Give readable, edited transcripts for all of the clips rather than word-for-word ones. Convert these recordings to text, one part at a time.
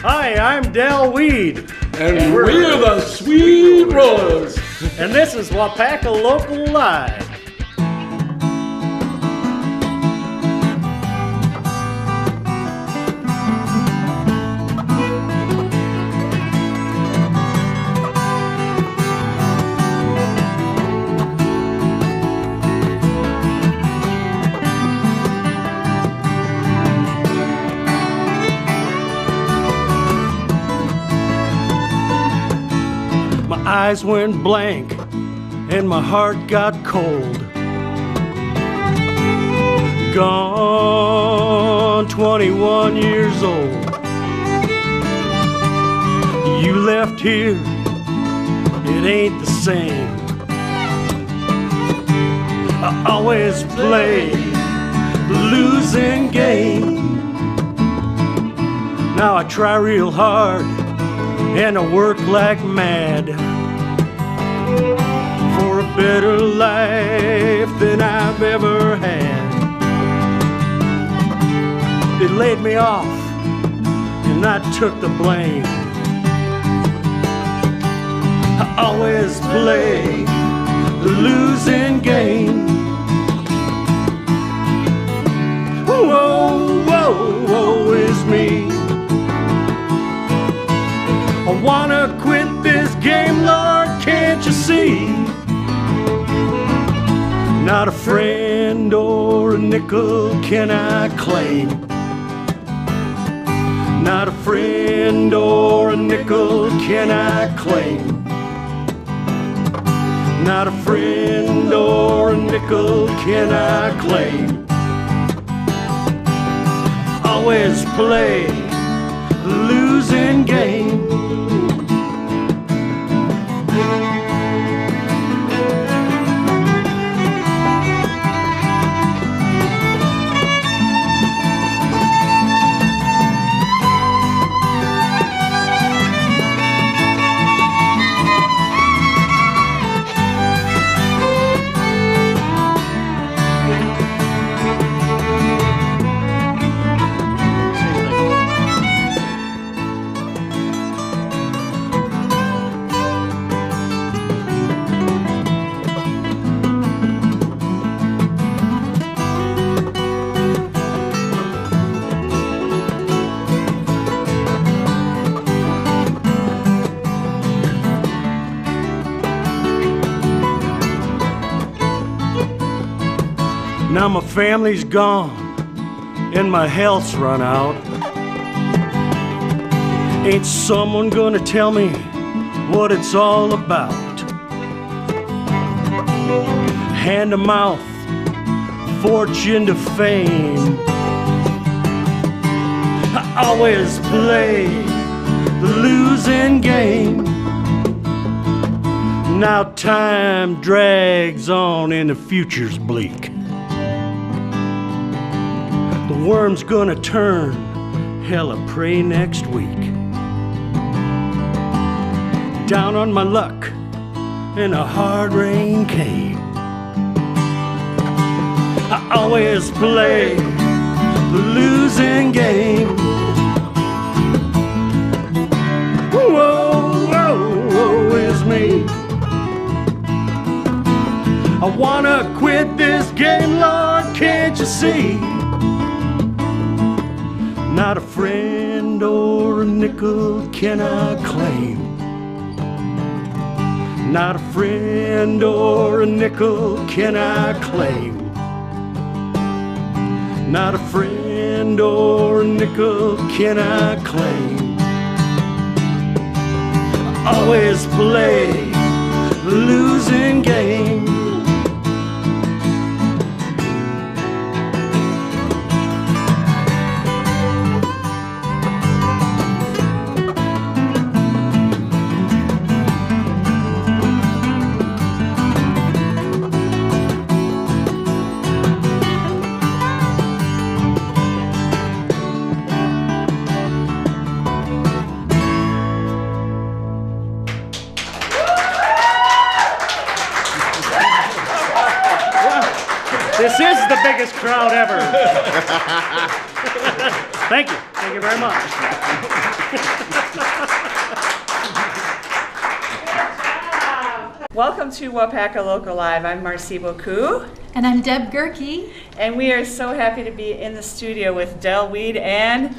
Hi, I'm Del Weed. And we're the Sweet Rollers. And this is Waupaca Local Live. My eyes went blank and my heart got cold. Gone 21 years old. You left here, it ain't the same. I always play the losing game. Now I try real hard and I work like mad for a better life than I've ever had. They laid me off and I took the blame. I always play the losing game. Whoa, whoa, woe is me. I wanna quit this game, Lord, can't you see? Not a friend or a nickel can I claim. Not a friend or a nickel can I claim. Not a friend or a nickel can I claim. Always play the losing game. Now my family's gone and my health's run out. Ain't someone gonna tell me what it's all about? Hand to mouth, fortune to fame. I always play the losing game. Now time drags on and the future's bleak. The worm's gonna turn hella prey next week. Down on my luck and a hard rain came. I always play the losing game. Whoa, whoa, woe is me. I wanna quit this game, Lord, can't you see? Not a friend or a nickel can I claim. Not a friend or a nickel can I claim. Not a friend or a nickel can I claim. I always play the losing game. biggest crowd ever. Thank you. Thank you very much. Welcome to Waupaca Local Live. I'm Marcy Boku. And I'm Deb Gerke. And we are so happy to be in the studio with Del Weed and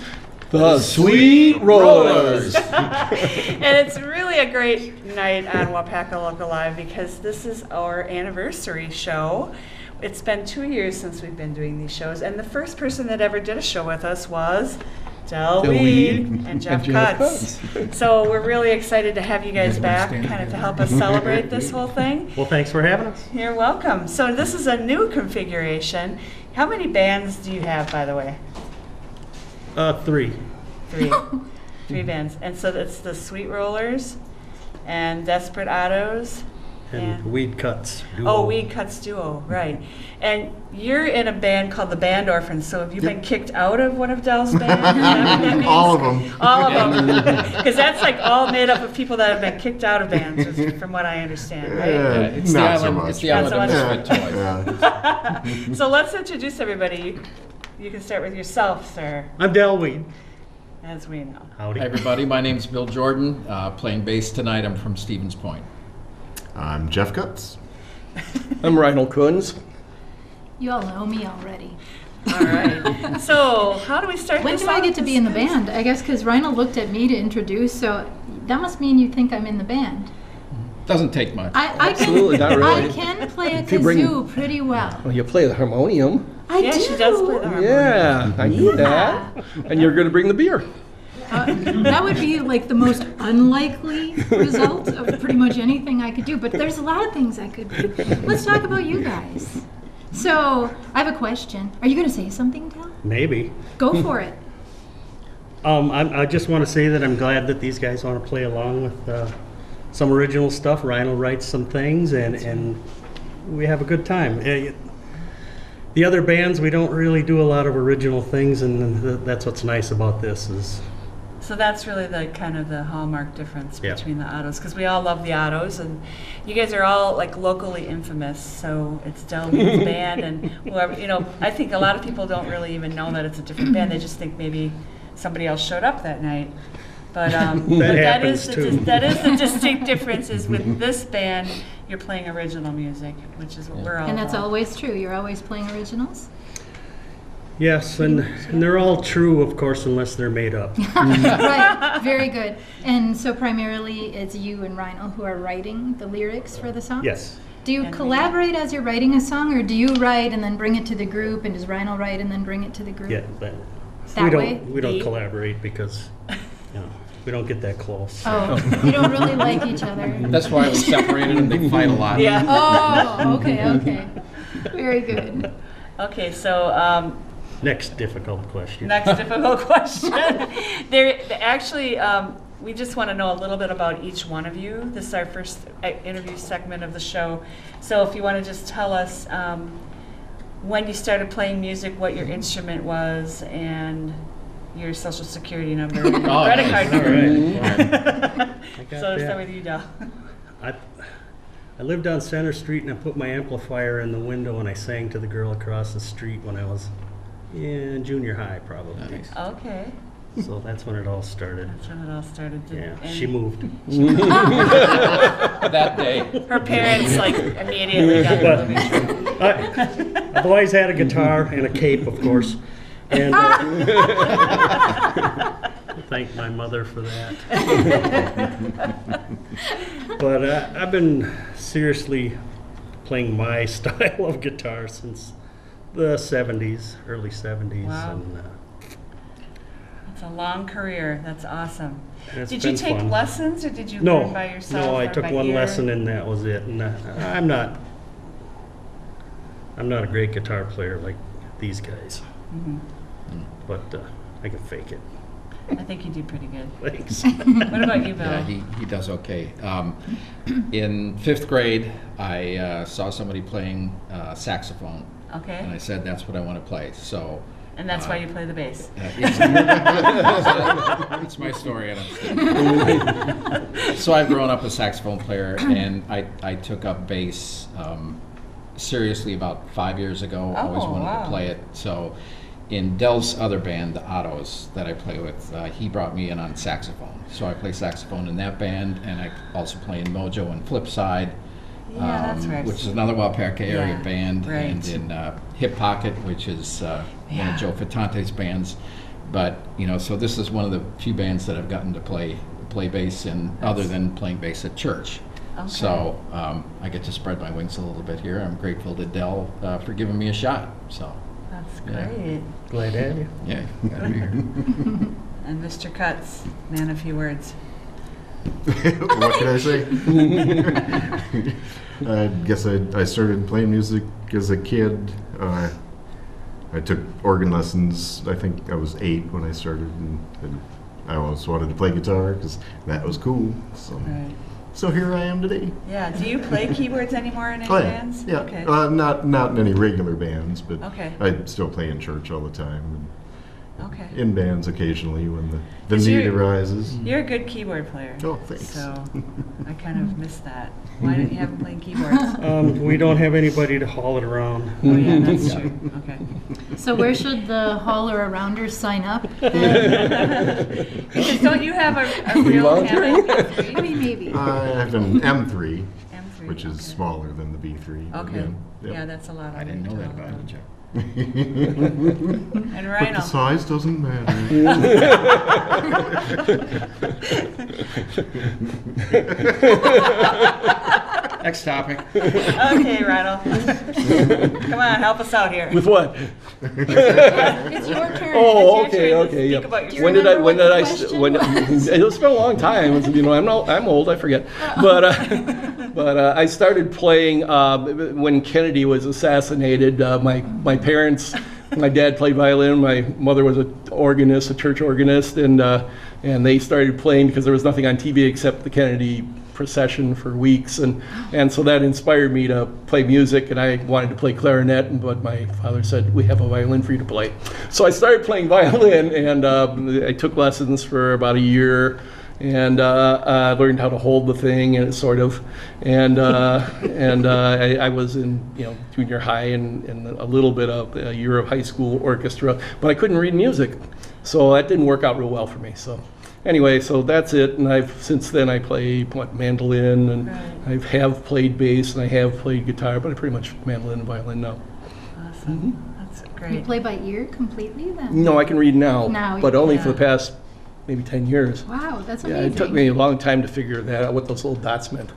The Sweet Rollers. and it's really a great night on Waupaca Local Live because this is our anniversary show. It's been 2 years since we've been doing these shows, and the first person that ever did a show with us was Del Weed and Jeff Cutts. So we're really excited to have you guys back, kind of to help us celebrate this whole thing. Well, thanks for having us. You're welcome. So this is a new configuration. How many bands do you have, by the way? 3. Three bands. And so it's the Sweet Rollers and Desperate Autos. And Weed Cuts Duo. Oh, Weed Cuts Duo, right. And you're in a band called the Band Orphans, so have you been kicked out of one of Del's bands? All of them. All of them. Because that's like all made up of people that have been kicked out of bands, from what I understand, right? It's the Not so island. much. It's the island Not of so misfit toys. Yeah. So let's introduce everybody. You can start with yourself, sir, I'm Del Weed. as we know. Howdy. Hi everybody, my name's Bill Jordan, playing bass tonight. I'm from Stevens Point. I'm Jeff Cutts. I'm Reinhold Kunz. You all know me already. All right. So how do we start When this do I off? get to be in the band? I guess because Reinhold looked at me to introduce, so that must mean you think I'm in the band. Doesn't take much. I Absolutely, not really. I can play a If you bring- kazoo pretty well. Well, you play the harmonium. I Yeah, do. she does play the harmonium. Yeah, I knew that. And you're going to bring the beer. That would be like the most unlikely result of pretty much anything I could do, but there's a lot of things I could do. Let's talk about you guys. So, I have a question. Are you going to say something, Del? Maybe. Go for it. I just want to say that I'm glad that these guys want to play along with some original stuff. Ryan writes some things, and we have a good time. The other bands, we don't really do a lot of original things, and that's what's nice about this is. So that's really the kind of the hallmark difference Yeah. between the autos, because we all love the autos, and you guys are all like locally infamous. So it's Del Weed's band, and whoever, I think a lot of people don't really even know that it's a different band. They just think maybe somebody else showed up that night. But that happens is too. that is the distinct difference is with this band, you're playing original music, which is what we're all And that's about. always true. You're always playing originals? Yes, and they're all true, of course, unless they're made up. Right, very good. And so primarily it's you and Reinhold who are writing the lyrics for the song? Yes. Do you And collaborate as you're writing a song, or do you write and then bring it to the group, and does Reinhold write and then bring it to the group? Yeah, but That way? we don't Me? collaborate because we don't get that close. Oh, you don't really like each other. That's why we separated and they fight a lot. Yeah. Oh, okay. Very good. Okay, so Next difficult question. next difficult question. Actually, we just want to know a little bit about each one of you. This is our first interview segment of the show. So if you want to just tell us when you started playing music, what your instrument was, and your social security number, and your Oh, credit nice. card All number. right. I got So let's that. start with you, Del. I lived on Center Street, and I put my amplifier in the window, and I sang to the girl across the street when I was in junior high, probably. Nice. Okay, So that's when it all started. that's when it all started. Yeah, And she moved. That day. her parents like immediately got the living room. I've always had a guitar and a cape, of course. And thank my mother for that. But I've been seriously playing my style of guitar since the 70s, early 70s. Wow. And, It's a long career. That's awesome. and it's Did you been take fun. lessons, or did you No, learn by yourself? no, I or took by one ear? lesson and that was it. And I'm not a great guitar player like these guys, Mhm. but I can fake it. I think you do pretty good. Thanks. What about you, Bill? Yeah, he does okay. In 5th grade, I saw somebody playing saxophone, and I Okay, said, that's what I want to play. So and that's why you play the bass. it's my story, and I'm still. So I've grown up a saxophone player, and I took up bass seriously about 5 years ago. Oh, Always wanted wow. to play it. So in Dell's other band, the Ottos, that I play with, he brought me in on saxophone. So I play saxophone in that band, and I also play in Mojo and Flipside, Yeah, that's right. which is another Waupaca area Yeah, band, right. and in Hip Pocket, which is one Yeah. of Joe Fattante's bands. But so this is one of the few bands that I've gotten to play bass in, other than playing bass at church. Okay. So I get to spread my wings a little bit here. I'm grateful to Dell for giving me a shot. So That's Yeah. great. Glad to have you. yeah, gotta be here. And Mr. Cutts, man, a few words. What can I say? I guess I started playing music as a kid. I took organ lessons. I think I was 8 when I started, and I always wanted to play guitar because that was cool. Right. So here I am today. Yeah. Do you play keyboards anymore in any Oh, yeah. bands? Yeah. Okay. Not in any regular bands, but Okay. I still play in church all the time, Okay. and in bands occasionally when the Is need your- arises. You're a good keyboard player. Oh, thanks. So I kind of missed that. Why didn't you have him playing keyboards? We don't have anybody to haul it around. Oh yeah, that's true. Okay. So where should the hauler arounders sign up? Because don't you have a real volunteering? Hammond I mean, maybe. I have an M3, M3? which is Okay. smaller than the B3. but Okay. yeah. Yeah, that's a lot. I didn't know that about you, Jeff. And But the Rhino. size doesn't matter. Next topic. Okay, Rhino. Come on, help us out here. With what? It's your turn. Oh, It's your okay, turn to okay. speak Yeah. about Do you When did I? remember When what did the I? question When was? it's been a long time. I'm old. I forget. But I started playing when Kennedy was assassinated. My parents, my dad played violin. My mother was an organist, a church organist, and they started playing because there was nothing on TV except the Kennedy procession for weeks, and so that inspired me to play music, and I wanted to play clarinet, but my father said, we have a violin for you to play. So I started playing violin, and I took lessons for about a year, and I learned how to hold the thing, and I was in junior high and a little bit of a year of high school orchestra, but I couldn't read music, so that didn't work out real well for me. So anyway, so that's it, and since then I play mandolin, and Right. I have played bass, and I have played guitar, but I pretty much mandolin and violin now. Awesome. That's You great. play by ear completely then? No, I can read now, Now you but only can. for the past maybe 10 years. Wow, that's Yeah, amazing. it took me a long time to figure that out, what those little dots meant.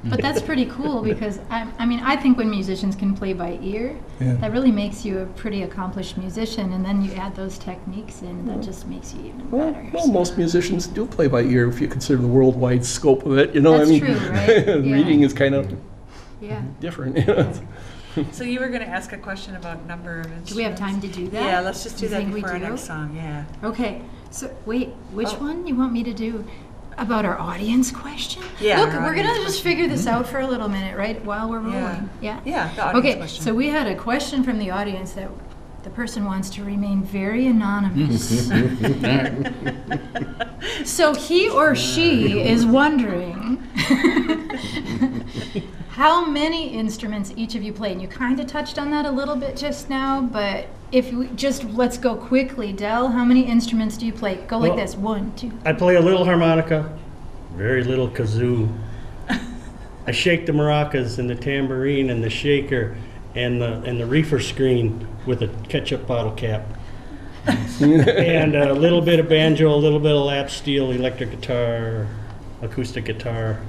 But that's pretty cool because I think when musicians can play by ear, Yeah. that really makes you a pretty accomplished musician, and then you add those techniques in, that just makes you even better. Well, most musicians do play by ear if you consider the worldwide scope of it. You know, That's I mean, true, right? Yeah. reading is kind of Yeah. different. So you were going to ask a question about number of instruments. Do we have time to do that? Yeah, let's just do You that think we before our do? next song. Yeah. Okay, so wait, which Oh. one you want me to do? About our audience question? Yeah, Look, our we're gonna audience just figure this out for a little minute, right? While we're rolling. Yeah? Yeah, the audience Okay, question. so we had a question from the audience that the person wants to remain very anonymous. So he or she is wondering how many instruments each of you play. And you kind of touched on that a little bit just now, but if we let's go quickly. Del, how many instruments do you play? Go like Well, this. 1, 2. I play a little harmonica, very little kazoo. I shake the maracas and the tambourine and the shaker and the reefer screen with a ketchup bottle cap. And a little bit of banjo, a little bit of lap steel, electric guitar, acoustic guitar.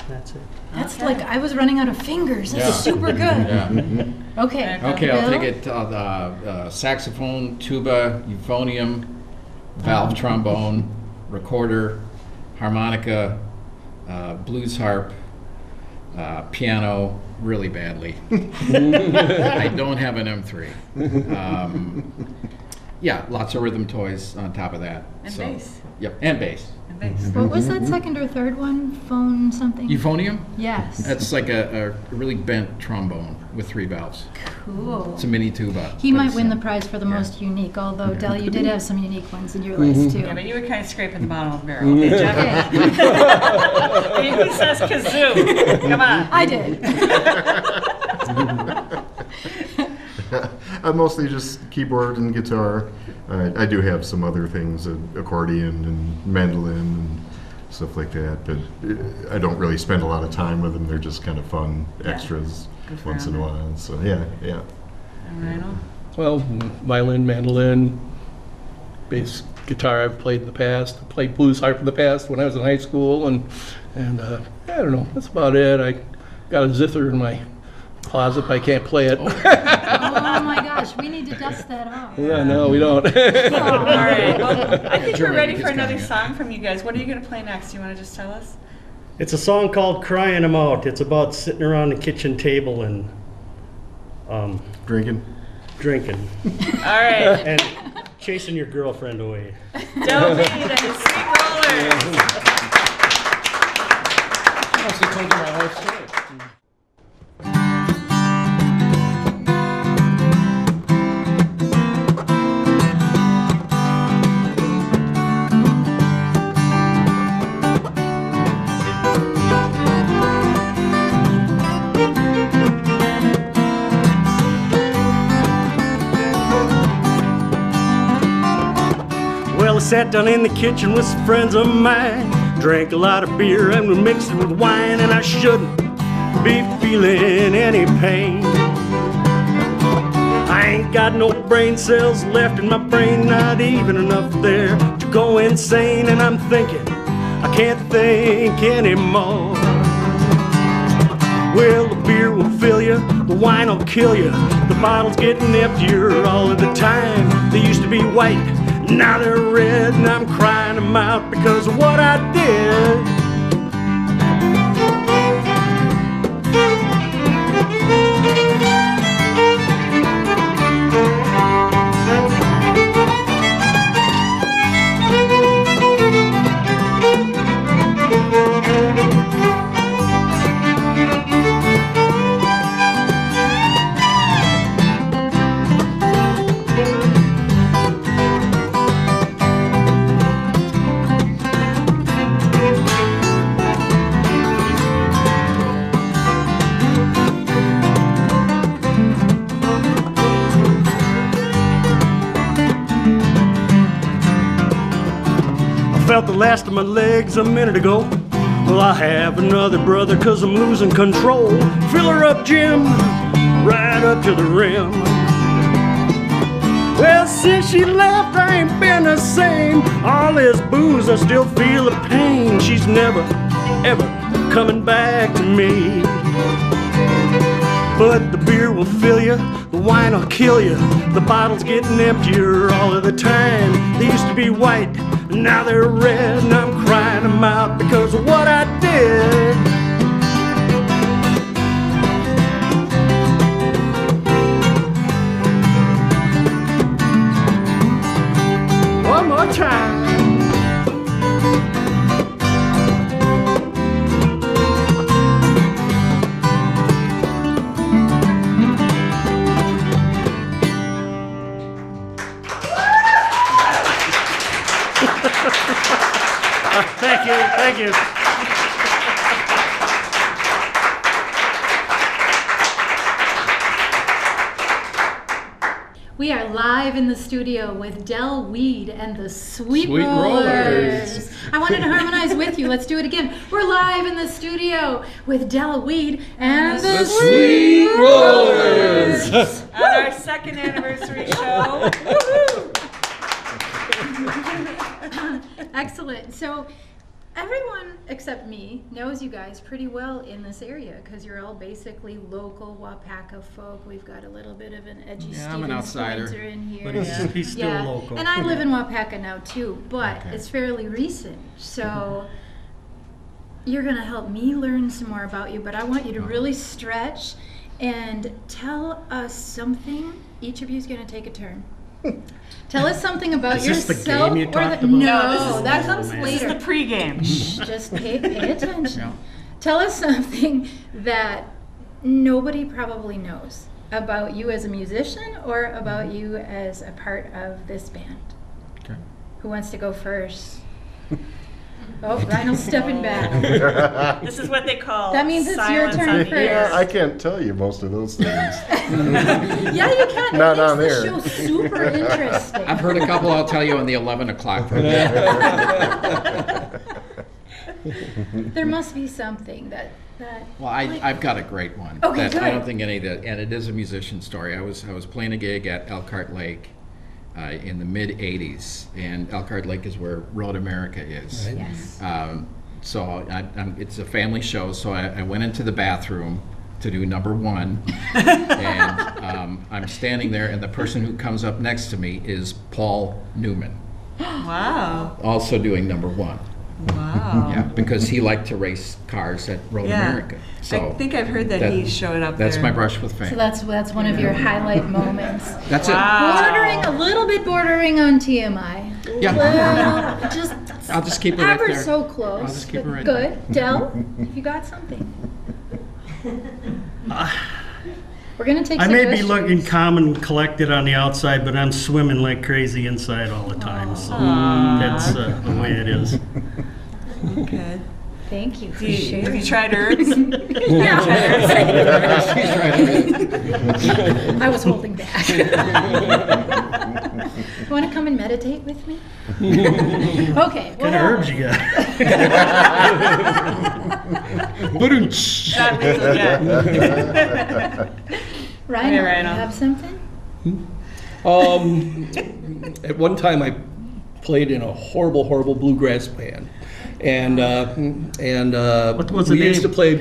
That's it. That's Okay. like I was running out of fingers. That's Yeah. super good. Yeah. Okay. Okay, I'll Bill? take it. Saxophone, tuba, euphonium, valve trombone, recorder, harmonica, blues harp, piano, really badly. I don't have an M3. Yeah, lots of rhythm toys on top of that. And so, bass. Yep, and bass. And bass. What was that second or third one? Phone something? Euphonium? Yes. That's like a really bent trombone with 3 valves. Cool. It's a mini tuba. He but might it's, win the prize for the most unique, although, Del, you did have some unique ones in your list, too. Yeah, but you were kind of scraping the bottom of the barrel. Okay, Jeff? I mean, who says kazoo? Come on. I did. Mostly just keyboard and guitar. I do have some other things, accordion and mandolin and stuff like that, but I don't really spend a lot of time with them. They're just kind of fun extras once in a while. So yeah. All right. Well, violin, mandolin, bass guitar I've played in the past. I played blues harp in the past when I was in high school, and I don't know, that's about it. I got a zither in my closet, but I can't play it. Oh my gosh, we need to dust that off. Yeah, no, we don't. All right. Well, I think we're Julie, ready it's for another coming. song from you guys. What are you going to play next? You want to just tell us? It's a song called Crying 'Em Out. It's about sitting around the kitchen table and Drinking. drinking All right. and chasing your girlfriend away. Del Reed and the Sweet Rollers. I must have told you my whole story. Well, I sat down in the kitchen with some friends of mine, drank a lot of beer and we mixed it with wine, and I shouldn't be feeling any pain. I ain't got no brain cells left in my brain, not even enough there to go insane, and I'm thinking I can't think anymore. Well, the beer will fill you, the wine will kill you, the bottle's getting emptier all of the time. They used to be white, now they're red, and I'm crying them out because of what I did. Felt the last of my legs a minute ago. Well, I have another brother 'cause I'm losing control. Fill her up, Jim, right up to the rim. Well, since she left, I ain't been the same. All this booze, I still feel the pain. She's never, ever coming back to me. But the beer will fill you, the wine will kill you, the bottle's getting emptier all of the time. They used to be white, now they're red, and I'm crying them out because of what I did. One more time. Thank you. We are live in the studio with Del Weed and the Sweet Sweet Rollers. Rollers. I wanted to harmonize with you. Let's do it again. We're live in the studio with Del Weed and the Sweet Rollers. On our second anniversary show. Woohoo! Excellent. So everyone except me knows you guys pretty well in this area because you're all basically local Waupaca folk. We've got a little bit of an edgy Yeah, I'm an Stevens outsider. Pointer in here. But he's still local. And I live in Waupaca now too, but Okay. it's fairly recent. So you're going to help me learn some more about you, but I want you to really stretch and tell us something. Each of you is going to take a turn. Tell us something about Is this yourself. the game you or talked the, about? No, this is- that comes man. This is later. the pregame. Shh, just pay attention. Yeah. Tell us something that nobody probably knows about you as a musician or about you as a part of this band. Okay. Who wants to go first? Oh, Rhino's stepping back. This is what they call That means it's your silence turn on the first. air. I can't tell you most of those things. Yeah, you can. Not It on makes air. the show super interesting. I've heard a couple. I'll tell you on the 11 o'clock program. There must be something that Well, I've got a great one. Okay, that I good. don't think any of that, and it is a musician story. I was playing a gig at Elkhart Lake in the mid '80s, and Elkhart Lake is where Road America is. Yes. So it's a family show. So I went into the bathroom to do number one, and I'm standing there, and the person who comes up next to me is Paul Newman, Wow. also doing number one. Wow. Yeah, because he liked to race cars at Road Yeah. America. So I think I've heard that he showed up That's there. my brush with fame. So that's one of your highlight moments. That's Bordering, a little bit bordering on TMI. Yeah. Well, just I'll just keep it right ever there. so close. I'll just keep it but right good. Del, you got something. We're gonna take I may be suggestions. looking calm and collected on the outside, but I'm swimming like crazy inside all the time. So that's the way it is. Okay. Thank you for Have sharing. you tried herbs? I was holding back. You want to come and meditate with me? Okay. What kind of herbs you got? Not lethal yet. Rhino, Hey, you Rhino. have something? At one time, I played in a horrible bluegrass band, and What was the we used to name? play.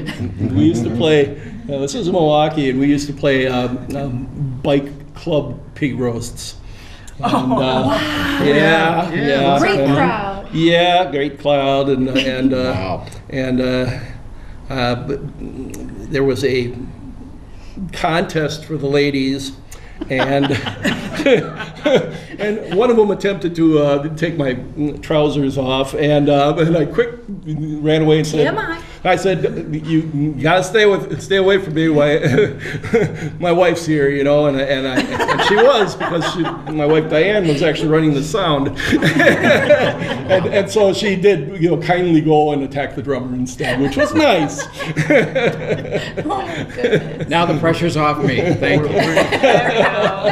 We used to play. This was in Milwaukee, and we used to play bike club pig roasts. And, yeah. Great and, crowd. Yeah, great crowd, and Wow. but there was a contest for the ladies, and and one of them attempted to take my trousers off, and I quick ran away and said, TMI. I said, you gotta stay away from me. My wife's here, you know, and she was, because my wife Diane was actually running the sound, and so she did, you know, kindly go and attack the drummer instead, which was nice. Oh my goodness. Now the pressure's off me. Thank you.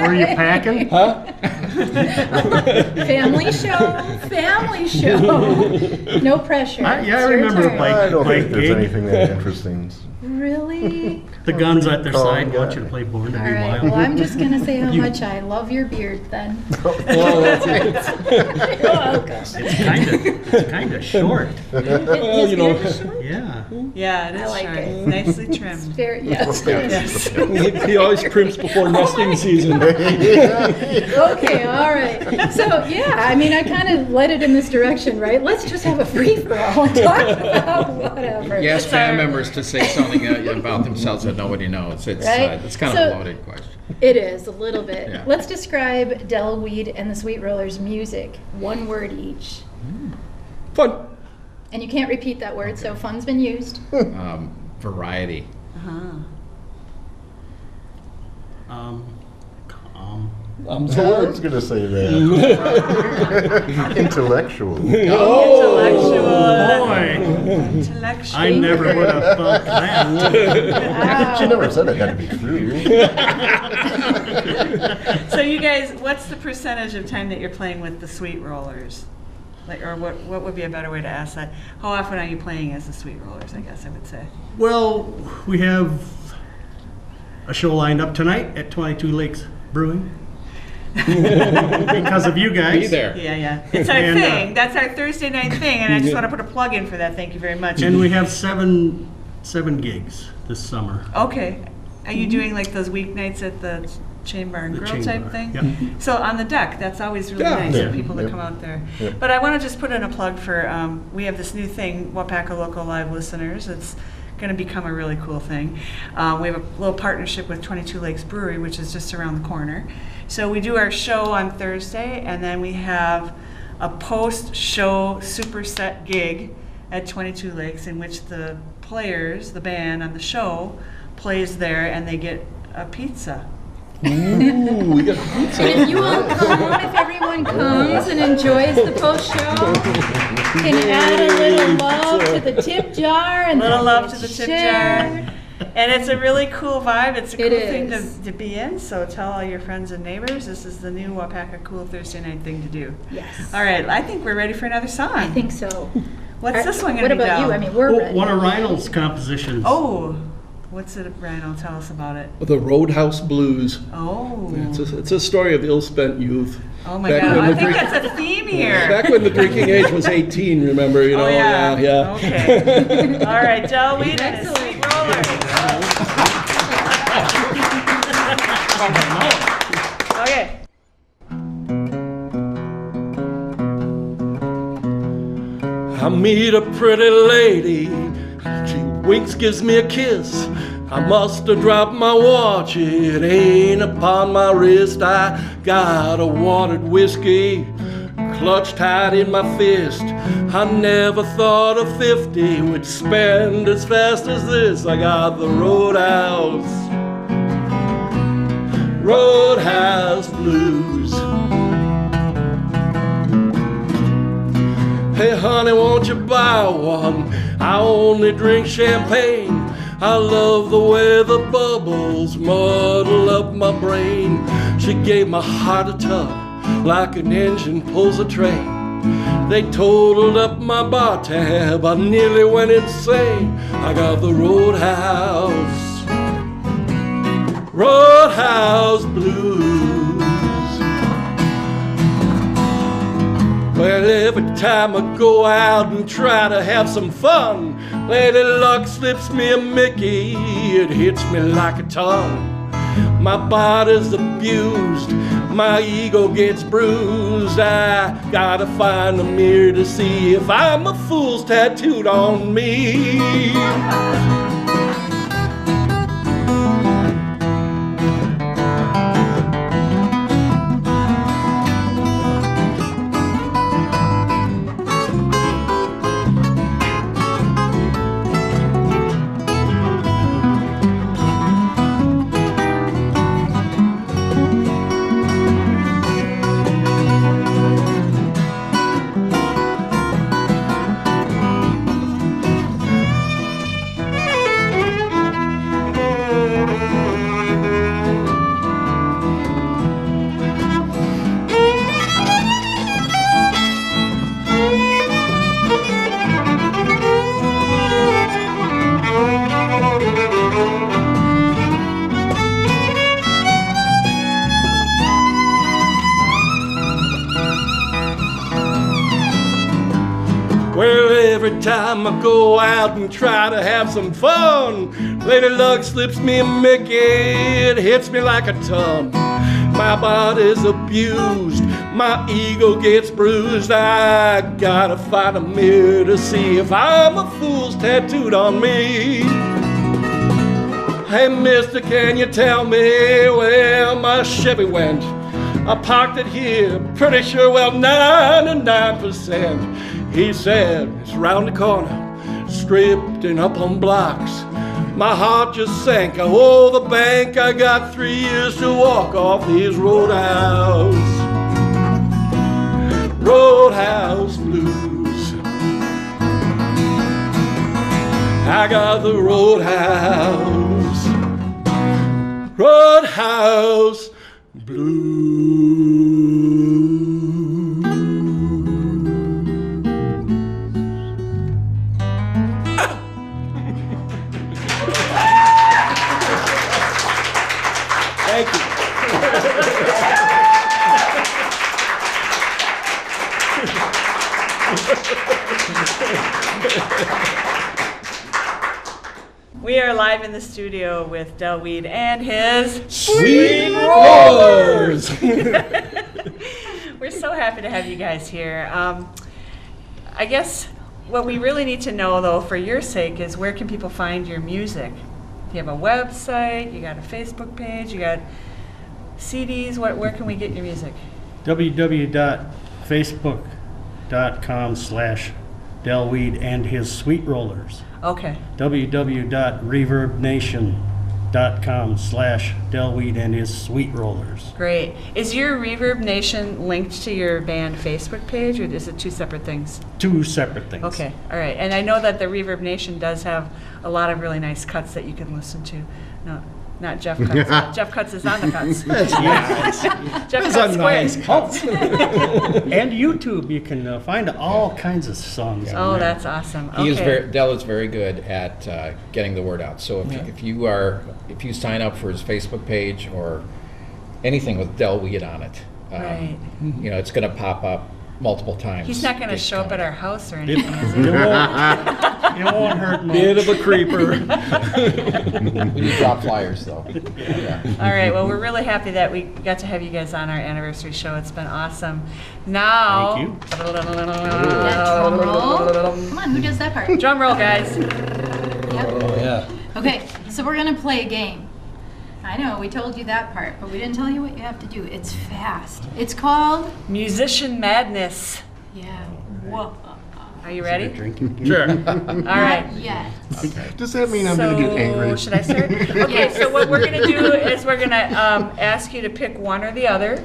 Were you packing? Huh? Family show. No pressure. Yeah, I It's your remember turn. bike- I don't think there's gig. anything that interesting. Really? The guns at their Oh, side yeah. want you to play Born to All Be right. Wild. Well, I'm just gonna say how much I love your beard then. Well, that's it. You're welcome. It's kind of short. His you know. beard is short? Yeah. Yeah, it is I like short. it. Nicely trimmed. Very, yes. Yes. He always crimps before nesting season. Okay, all right. So, yeah, I mean, I kind of led it in this direction, right? Let's just have a free-for-all and talk about whatever. You ask It's band our- members to say something about themselves that nobody knows. It's Right? it's kind So- of a loaded question. It is, a little bit. Yeah. Let's describe Del Weed and the Sweet Rollers' music, one word each. Fun. And you can't repeat that word, so fun's been used. Variety. Uh-huh. Calm. I So was going to say that. Intellectual. Intellectual. I never would have thought that. She never said it had to be true. So you guys, what's the percentage of time that you're playing with the Sweet Rollers? Like, or what would be a better way to ask that? How often are you playing as the Sweet Rollers, I guess I would say. Well, we have a show lined up tonight at 22 Lakes Brewing. Because of you guys. Be there. Yeah. It's our And, thing. That's our Thursday night thing, and I just want to put a plug in for that. Thank you very much. And we have seven gigs this summer. Okay. Are you doing like those weeknights at the Chain Bar and The Grill Chain type Bar, thing? yep. So on the deck, that's always really Yeah. nice Yeah. for people to Yep. come out there. Yep. But I want to just put in a plug for, we have this new thing, Waupaca Local Live Listeners. It's going to become a really cool thing. We have a little partnership with 22 Lakes Brewery, which is just around the corner. So we do our show on Thursday, and then we have a post-show superset gig at 22 Lakes in which the players, the band on the show, plays there, and they get a pizza. Ooh, we got pizza. And if you all come, if everyone comes and enjoys the post show, can add a little love to the tip jar and Little then love to the tip share. jar. And it's a really cool vibe. It's a cool It thing is. to be in. So tell all your friends and neighbors. This is the new Waupaca Cool Thursday night thing to do. Yes. All right. I think we're ready for another song. I think so. What's this one What going to be, about you? Del? I mean, we're ready. One of Reinald's compositions. Oh, what's it, Rhino? Tell us about it. The Roadhouse Blues. Oh. It's a story of ill-spent youth. Oh my Back God. when I the think drink- that's a theme here. Back when the drinking age was 18, remember? You know, Oh, yeah. yeah. Okay. All right. Del Weed and his Excellent. Sweet Rollers. Okay. I meet a pretty lady, she winks, gives me a kiss. I must have dropped my watch, it ain't upon my wrist. I got a watered whiskey clutched tight in my fist. I never thought a 50 would spend as fast as this. I got the Roadhouse Blues. Hey honey, won't you buy one? I only drink champagne. I love the way the bubbles muddle up my brain. She gave my heart a tug like an engine pulls a train. They totaled up my bar tab, I nearly went insane. I got the Roadhouse Blues. Well, every time I go out and try to have some fun, Lady Luck slips me a Mickey, it hits me like a ton. My body's abused, my ego gets bruised. I gotta find a mirror to see if I'm a fool's tattooed on me. Well, every time I go out and try to have some fun, Lady Luck slips me a Mickey, it hits me like a ton. My body's abused, my ego gets bruised. I gotta find a mirror to see if I'm a fool's tattooed on me. Hey mister, can you tell me where my Chevy went? I parked it here, pretty sure, well, 99%. He said, it's round the corner, stripped and up on blocks. My heart just sank, I owe the bank, I got 3 years to walk off these Roadhouse Blues. I got the Roadhouse Blues. Thank you. We are live in the studio with Del Weed and his Sweet Rollers. We're so happy to have you guys here. I guess what we really need to know, though, for your sake, is where can people find your music? You have a website, you got a Facebook page, you got CDs, where can we get your music? www.facebook.com/Delweed and his Sweet Rollers. Okay. www.reverbnation.com/Delweed and his Sweet Rollers. Great. Is your Reverb Nation linked to your band Facebook page, or is it two separate things? Two separate things. Okay, all right. And I know that the Reverb Nation does have a lot of really nice cuts that you can listen to. No, not Jeff Cuts. Jeff Cuts is on the cuts. Jeff It's Cuts a Square. nice cuts. And YouTube, you can find all kinds of songs. Oh, on there. that's awesome. He is Okay. Dell is very good at getting the word out. So if you sign up for his Facebook page or anything with Dell Weed on it, Right. you know, it's going to pop up multiple times. He's not going to It's show up at coming. our house or It, anything, is he? it won't hurt much. Bit of a creeper. We need drop flyers, though. Yeah. All right, well, we're really happy that we got to have you guys on our anniversary show. It's been awesome. Now, Thank you. Drum roll. Come on, who does that part? Drum roll, guys. Oh, yeah. Okay, so we're gonna play a game. I know, we told you that part, but we didn't tell you what you have to do. It's fast. It's called, Musician Madness. yeah, whoa. Are you ready? Drinking. Sure. All right. Not yet. Does that mean I'm going to get angry? Should I start? Okay, so what we're going to do is we're going to ask you to pick one or the other,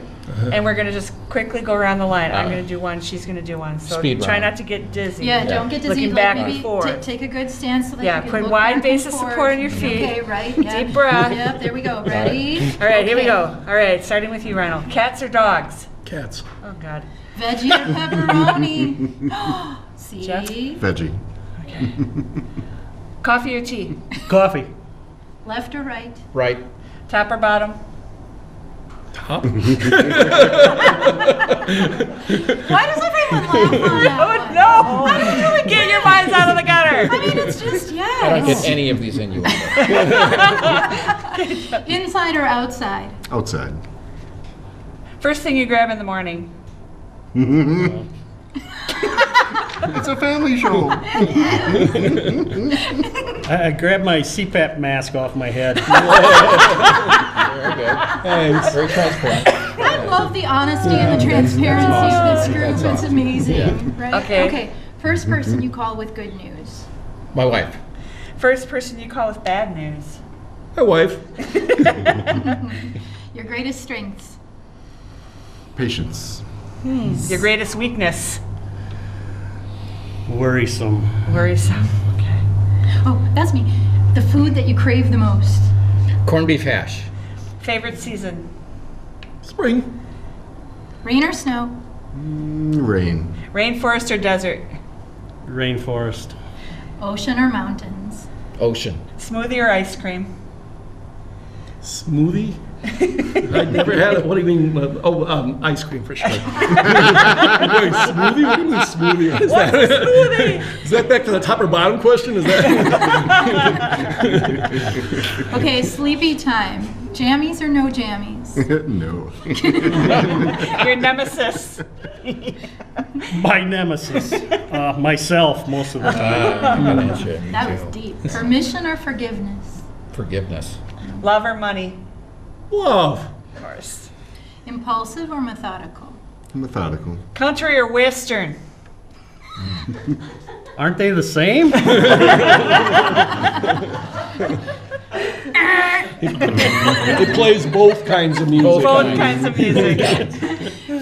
and we're going to just quickly go around the line. I'm going to do one, she's going to do one. So Speed try round. not to get dizzy. Yeah, don't get dizzy. Looking Like back maybe and forth. take a good stance so that Yeah, you can put look wide back base and of forth. support on your feet. Okay, right. Yeah. Deep breath. Yep, there we go. Ready? All right, here we Okay. go. All right, starting with you, Reinhold. Cats or dogs? Cats. Oh, God. Veggie or pepperoni? See? Jeff? Veggie. Okay. Coffee or tea? Coffee. Left or right? Right. Top or bottom? Top. Why does everyone laugh on that Oh, one? no! Get your minds out of the gutter! I mean, it's just, I don't yes. get any of these innuendo. Inside or outside? Outside. First thing you grab in the morning? It's a family show. I grabbed my CPAP mask off my head. Very good. Thanks. Very transparent. I love the honesty and the transparency of this group. That's It's awesome. amazing, Yeah. right? Okay. Okay. First person you call with good news. My wife. First person you call with bad news? My wife. Your greatest strengths. Patience. Your greatest weakness? Worrisome. Worrisome. Okay. Oh, that's me. The food that you crave the most. Corned beef hash. Favorite season? Spring. Rain or snow. Rain. Rainforest or desert? Rainforest. Ocean or mountains. Ocean. Smoothie or ice cream? Smoothie. I've never had it. What do you mean? Ice cream for sure. Wait, smoothie? What do you mean smoothie? Is What's that, a smoothie? is that back to the top or bottom question? Is that? Okay, sleepy time. Jammies or no jammies? No. Your nemesis? My nemesis. Myself, most of the time. That was deep. Permission or forgiveness? Forgiveness. Love or money? Love. Of course. Impulsive or methodical? Methodical. Country or western? Aren't they the same? It plays both kinds of music. Both kinds of music.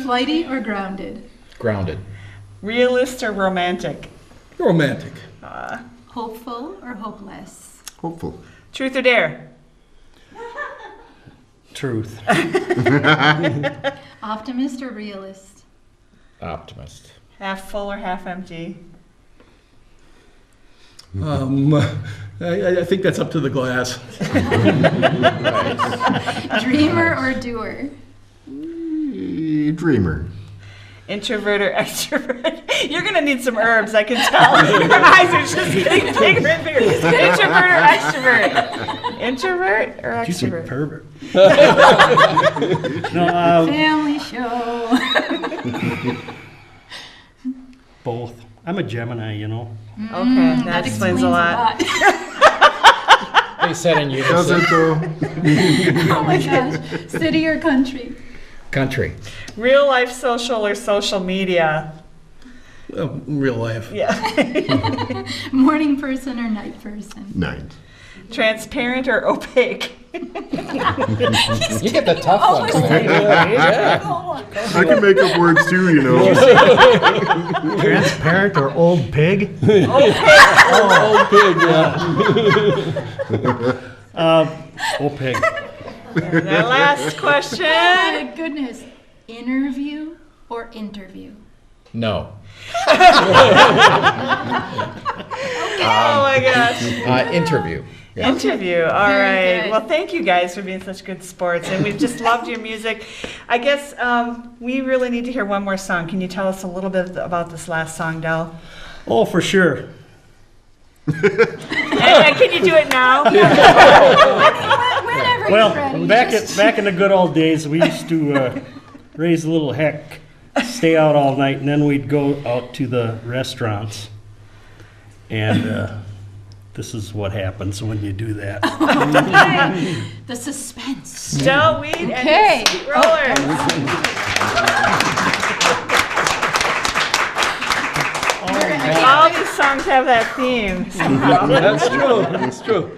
Flighty or grounded? Grounded. Realist or romantic? Romantic. Hopeful or hopeless? Hopeful. Truth or dare? Truth. Optimist or realist? Optimist. Half full or half empty? I think that's up to the glass. Dreamer or doer? Dreamer. Introvert or extrovert? You're gonna need some herbs, I can tell. Your eyes are just getting bigger and bigger. Introvert or extrovert? Introvert or Did you say extrovert? pervert? No, Family show. both. I'm a Gemini, you know. Okay, that explains a lot. Hey, Everybody said in Does it unison. though? Oh my gosh. City or country? Country. Real life social or social media? Real life. Yeah. Morning person or night person? Night. Transparent or opaque? You get the tough ones. Yeah. I can make up words too, you know. Transparent or old pig? Old pig, yeah. Old pig. And our last question. Oh my goodness. Interview or interview? No. Oh my gosh. Interview. Yeah. Interview. All Very right. good. Well, thank you guys for being such good sports, and we've just loved your music. I guess we really need to hear one more song. Can you tell us a little bit about this last song, Del? Oh, for sure. And can you do it now? Whenever Well, you're ready. back in the good old days, we used to raise a little heck, stay out all night, and then we'd go out to the restaurants. And this is what happens when you do that. The suspense. Del Weed Okay. and Sweet Rollers. All these songs have that theme somehow. That's true. That's true.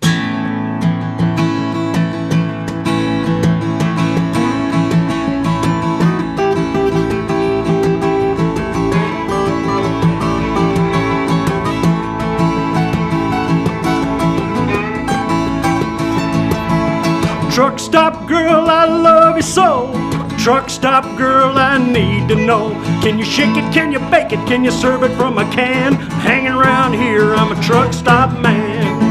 Truck stop girl, I love you so. Truck stop girl, I need to know. Can you shake it? Can you bake it? Can you serve it from a can? Hanging around here, I'm a truck stop man.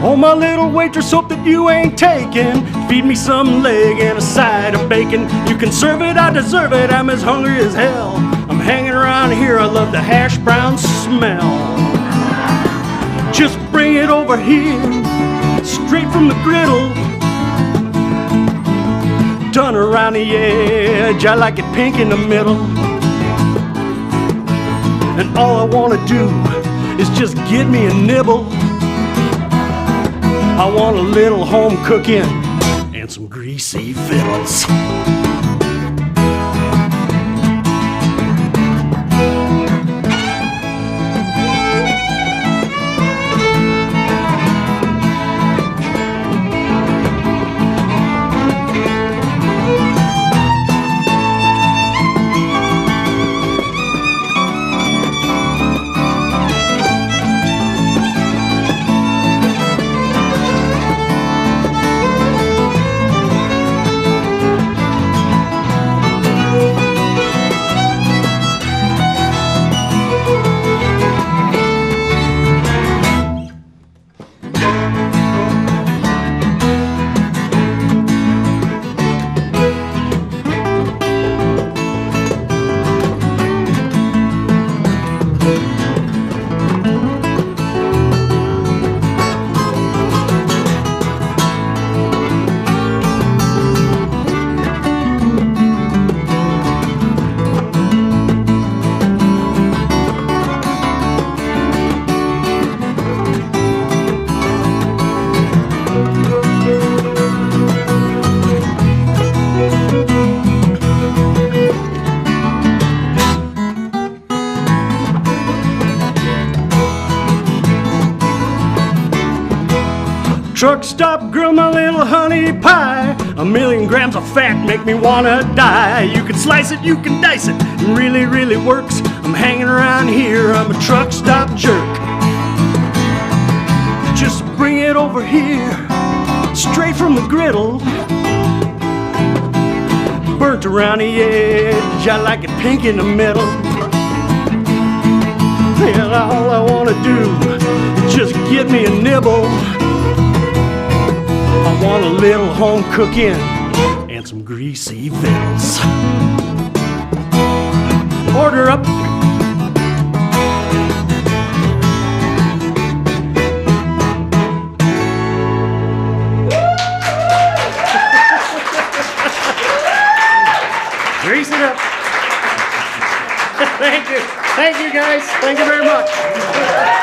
Oh, my little waitress, hope that you ain't taking. Feed me some leg and a side of bacon. You can serve it, I deserve it, I'm as hungry as hell. I'm hanging around here, I love the hash brown smell. Just bring it over here, straight from the griddle. Done around the edge, I like it pink in the middle. And all I wanna do is just get me a nibble. I want a little home cooking and some greasy fiddles. Truck stop girl, my little honey pie. 1,000,000 grams of fat make me wanna die. You can slice it, you can dice it, it really, really works. I'm hanging around here, I'm a truck stop jerk. Just bring it over here, straight from the griddle. Burnt around the edge, I like it pink in the middle. And all I wanna do is just get me a nibble. I want a little home cooking and some greasy fiddles. Order up. Thank you, guys. Thank you very much.